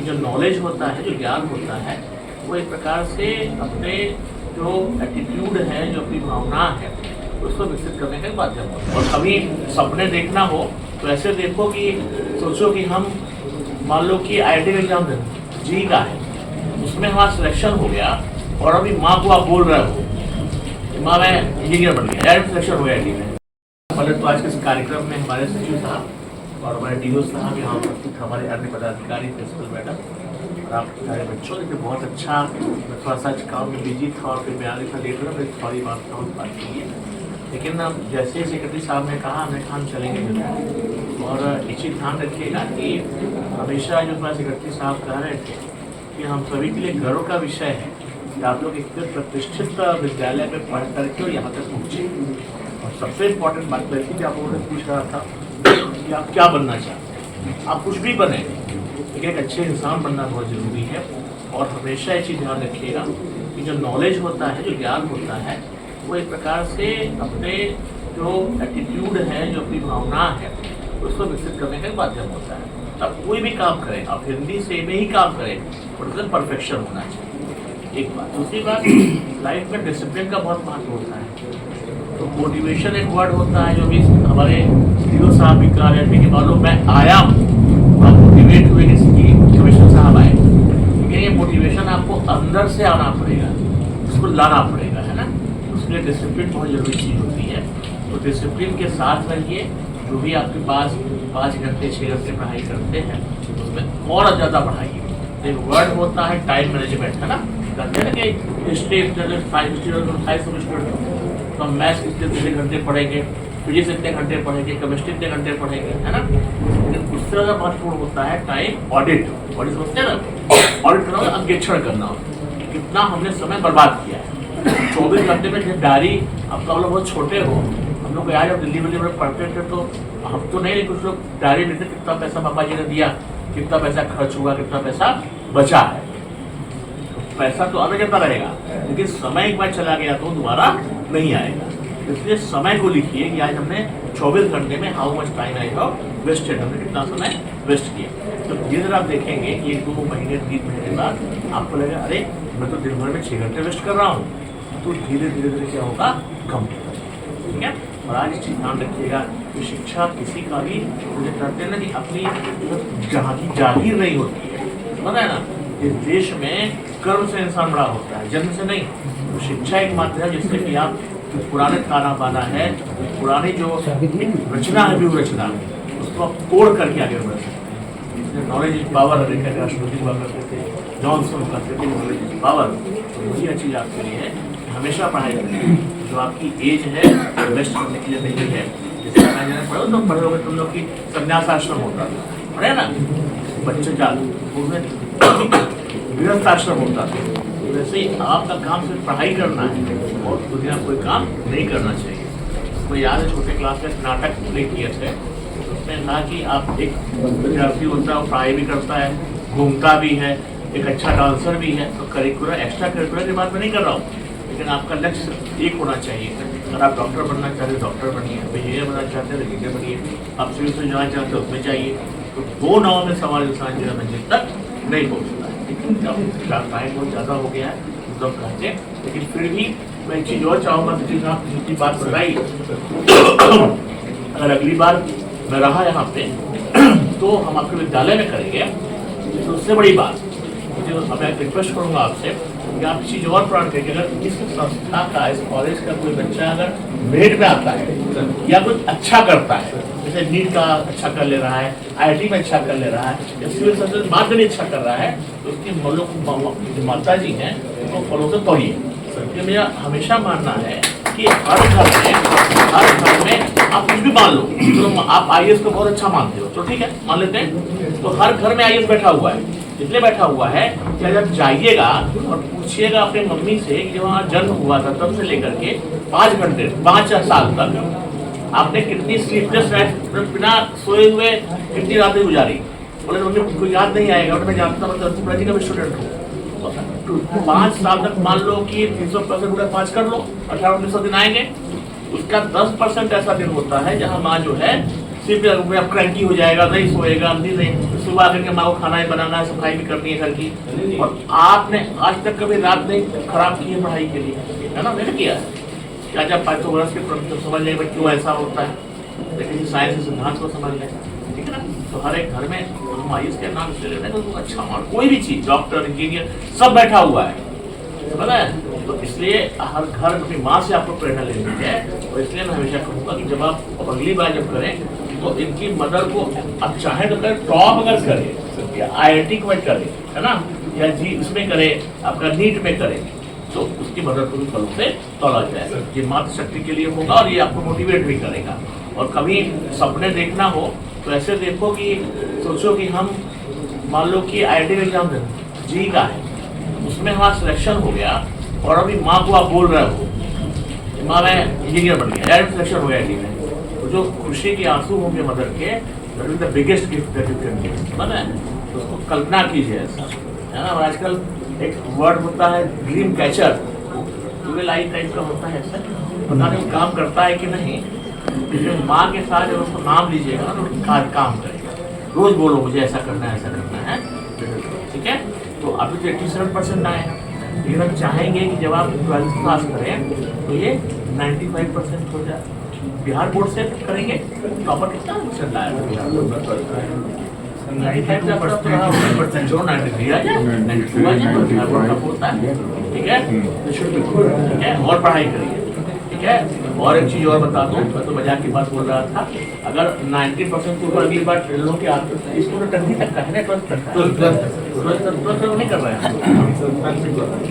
कि जो नॉलेज होता है, जो ज्ञान होता है, वो एक प्रकार से अपने जो एटीट्यूड है, जो अपनी भावना है, उसको विकसित करने का माध्यम होता है। और कभी सपने देखना हो तो ऐसे देखो कि सोचो कि हम मान लो कि IIT का एग्जाम दें जी का है, उसमें हमारा सिलेक्शन हो गया और अभी माँ को आप बोल रहे हो माँ मैं इंजीनियर बन गया, डायरेक्ट सिलेक्शन हो गया IIT में। पहले तो आज के इस कार्यक्रम में हमारे सचिव साहब और हमारे DO साहब यहाँ उपस्थित, हमारे अन्य पदाधिकारी, प्रिंसिपल मैडम और आप सारे बच्चों ने बहुत अच्छा, मैं थोड़ा सा काम में बिजी था और फिर मैं आगे था लेट रहा, मैं सॉरी बात की है। लेकिन जैसे सेक्रेटरी साहब ने कहा हमने हम चलेंगे जरूर। और एक चीज़ ध्यान रखिएगा कि हमेशा जो हमारे सेक्रेटरी साहब कह रहे थे कि हम सभी के लिए गर्व का विषय है कि आप लोग एक प्रतिष्ठित विद्यालय में पढ़ करके और यहाँ तक पहुँचे। और सबसे इम्पोर्टेंट बात तो थी कि आप लोगों ने पूछ रहा था कि आप क्या बनना चाहते हैं। आप कुछ भी बने, लेकिन एक अच्छे इंसान बनना बहुत ज़रूरी है। और हमेशा ये चीज़ ध्यान रखिएगा कि जो नॉलेज होता है, जो ज्ञान होता है, वो एक प्रकार से अपने जो एटीट्यूड है, जो अपनी भावना है, उसको विकसित करने का माध्यम होता है। अब कोई भी काम करें, आप हिंदी से में ही काम करें, मतलब परफेक्शन होना चाहिए, एक बात। दूसरी बात, लाइफ में डिसिप्लिन का बहुत महत्व होता है। तो मोटिवेशन एक वर्ड होता है, जो भी हमारे DO साहब भी कहा रहे थे कि मानो मैं आया हूँ, आप मोटिवेट हुए कि कमिश्नर साहब आए, लेकिन ये मोटिवेशन आपको अंदर से आना पड़ेगा, उसको लाना पड़ेगा, है ना। उसके लिए डिसिप्लिन बहुत ज़रूरी चीज़ होती है। तो डिसिप्लिन के साथ रहिए। जो भी आपके पास 5 घंटे 6 घंटे पढ़ाई करते हैं, उसमें और ज़्यादा पढ़ाइए। एक वर्ड होता है टाइम मैनेजमेंट, है ना। कहते हैं ना कि हिस्ट्री 5 सेमेस्टर तो हम मैथ्स इतने घंटे पढ़ेंगे, फिजिक्स इतने घंटे पढ़ेंगे, केमिस्ट्री इतने घंटे पढ़ेंगे, है ना। लेकिन उससे ज़्यादा महत्वपूर्ण होता है टाइम ऑडिट समझते हैं ना। ऑडिट करना, अंकेक्षण करना, कितना हमने समय बर्बाद किया है। 24 घंटे में जब डायरी, आपका लोग बहुत छोटे हो, हम लोग आज जब दिल्ली में पढ़ते थे तो हम तो नहीं, कुछ लोग डायरी लिखते कितना पैसा पापा जी ने दिया, कितना पैसा खर्च हुआ, कितना पैसा बचा है। पैसा तो आगे जाता रहेगा, लेकिन समय एक बार चला गया तो दोबारा नहीं आएगा। इसलिए समय को लिखिए कि आज हमने 24 घंटे में how much time I have wasted, हमने कितना समय वेस्ट किया। तो धीरे धीरे आप देखेंगे कि 1-2 महीने 3 महीने बाद आपको लगेगा अरे मैं तो दिन भर में 6 घंटे वेस्ट कर रहा हूँ। तो धीरे धीरे क्या होगा, कम होगा, ठीक है। और आज चीज़ ध्यान रखिएगा कि शिक्षा किसी का भी, मुझे कहते हैं ना कि अपनी जागीर नहीं होती है, समझ है ना। इस देश में कर्म से इंसान बड़ा होता है, जन्म से नहीं। तो शिक्षा एक माध्यम है जिससे कि आप पुराने खाना पाना है, पुरानी जो रचना है, व्यू रचना, उसको आप तोड़ करके आगे बढ़ सकते हैं। नॉलेज इज पावर, राष्ट्रपति हुआ करते थे, जॉनसन करते थे, नॉलेज इज पावर। तो वही चीज़ आपके लिए है, हमेशा पढ़ाई करें। जो आपकी एज है वेस्ट करने के लिए नहीं है। जैसे मैं पढ़ो तो पढ़े होगे तुम लोग की संन्यास आश्रम होता था, पढ़े ना, बच्चे गृहस्थ आश्रम होता था। वैसे ही आपका काम सिर्फ पढ़ाई करना है और दुनिया कोई काम नहीं करना चाहिए। मुझे याद है छोटे क्लास में नाटक प्ले किए थे, उसमें कहा कि आप एक विद्यार्थी होता है, वो पढ़ाई भी करता है, घूमता भी है, एक अच्छा डांसर भी है। तो करिकुलर एक्स्ट्रा करिकुलर की बात मैं नहीं कर रहा हूँ, लेकिन आपका लक्ष्य एक होना चाहिए। अगर आप डॉक्टर बनना चाहते हैं डॉक्टर बनिए, इंजीनियर बनना चाहते हैं इंजीनियर बनिए, आप सिविल से जाना चाहते हैं उसमें चाहिए। तो 2 नाव में सवाल इंसान जो है मंजिल तक नहीं पहुँचता है। लेकिन जब टाइम बहुत ज़्यादा हो गया है तो कहते हैं, लेकिन फिर भी मैं एक चीज़ और चाहूँगा सचिव साहब जितनी बात बताई, अगर अगली बार मैं रहा यहाँ पे तो हम आपके विद्यालय में करेंगे। तो उससे बड़ी बात जो मैं रिक्वेस्ट करूँगा आपसे कि आप चीज़ और प्राण करेंगे। अगर इस संस्था का, इस कॉलेज का कोई बच्चा अगर मेरिट में आता है या कुछ अच्छा करता है, जैसे नीट का अच्छा कर ले रहा है, IIT में अच्छा कर ले रहा है, या सिविल सर्विस मार्क में अच्छा कर रहा है, तो उसकी माता जी हैं उनको फॉलो से पढ़िए। क्योंकि मेरा हमेशा मानना है कि हर घर में आप कुछ भी मान लो, तो आप IAS को बहुत अच्छा मानते हो तो ठीक है, मान लेते हैं। तो हर घर में IAS बैठा हुआ है, इसलिए बैठा हुआ है कि जब जाइएगा और पूछिएगा अपने मम्मी से कि जब वहाँ जन्म हुआ था तब से लेकर के 5 साल तक आपने कितनी स्लीपलेस नाइट, बिना सोए हुए कितनी रातें गुजारी। बोले मम्मी कोई याद नहीं आएगा, मैं जानता हूँ, मैं जी का भी स्टूडेंट हूँ। 5 साल तक मान लो कि 300% 5 कर लो, 18-19 दिन आएंगे। उसका 10% ऐसा दिन होता है जहाँ माँ जो है सिर्फ अब क्रैंकी हो जाएगा, नहीं सोएगा, नहीं सुबह करके माँ को खाना ही बनाना है, सफाई भी करनी है घर की, और आपने आज तक कभी रात नहीं खराब की है पढ़ाई के लिए, है ना? मैंने किया है क्या? जब पाइथागोरस के समझ लें क्यों ऐसा होता है, लेकिन साइंस के सिद्धांत को समझ लें, ठीक है ना? तो हर एक घर में हम आयुष के नाम से ले रहे हैं तो अच्छा, और कोई भी चीज़, डॉक्टर, इंजीनियर, सब बैठा हुआ है, पता है? तो इसलिए हर घर अपनी माँ से आपको प्रेरणा लेनी है, और इसलिए मैं हमेशा कहूँगा कि जब आप अगली बार जब करें तो इनकी मदर को आप चाहें तो करें, टॉप अगर करें या IIT में करे, है ना, या जी इसमें करे, आपका नीट में करे, तो उसकी मदर को भी फलों से तोला जाए। ये मातृ शक्ति के लिए होगा और ये आपको मोटिवेट भी करेगा। और कभी सपने देखना हो तो ऐसे देखो कि सोचो कि हम मान लो कि IIT में एग्जाम दें जी का है, उसमें हमारा सिलेक्शन हो गया और अभी माँ को आप बोल रहे हो माँ मैं इंजीनियर बन गया, डायरेक्ट सिलेक्शन हो गया IIT में, तो जो खुशी के आंसू होंगे मदर के, that is the biggest gift that you can give, पता है? तो उसको कल्पना कीजिए ऐसा, है ना? और आजकल एक वर्ड होता है ड्रीम कैचर, आई टाइप का होता है ऐसा, पता नहीं वो काम करता है कि नहीं, लेकिन माँ के साथ जब उसको नाम लीजिएगा ना तो काम करेगा। रोज बोलो मुझे ऐसा करना है, ऐसा करना है, ठीक है? तो अभी तो 87% आए हैं, लेकिन हम चाहेंगे कि जब आप 12th पास करें तो ये 95% हो जाए। बिहार बोर्ड से करेंगे टॉपर कितना परसेंट आया था बिहार बोर्ड में? 95% जो 93 आ जाए, 92 आ जाए, तो बिहार बोर्ड का होता है, ठीक है? ठीक है, और पढ़ाई करिए, ठीक है? और एक चीज़ और बता दूँ, मैं तो मजाक की बात बोल रहा था, अगर 90% के ऊपर अगली बार लोग के आते इसको तो 10वीं तक का है ना, 12th तक का, 12th नहीं कर रहे हैं,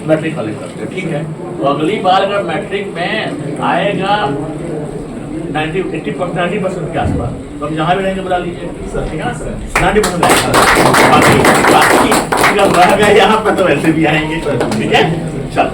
मैट्रिक वाले करते, ठीक है? तो अगली बार अगर मैट्रिक में आएगा 90% के आसपास, तो हम जहाँ भी रहेंगे बुला लीजिए, ठीक है ना सर? 90% बाकी रह गए यहाँ पर तो वैसे भी आएंगे, ठीक है? चलो।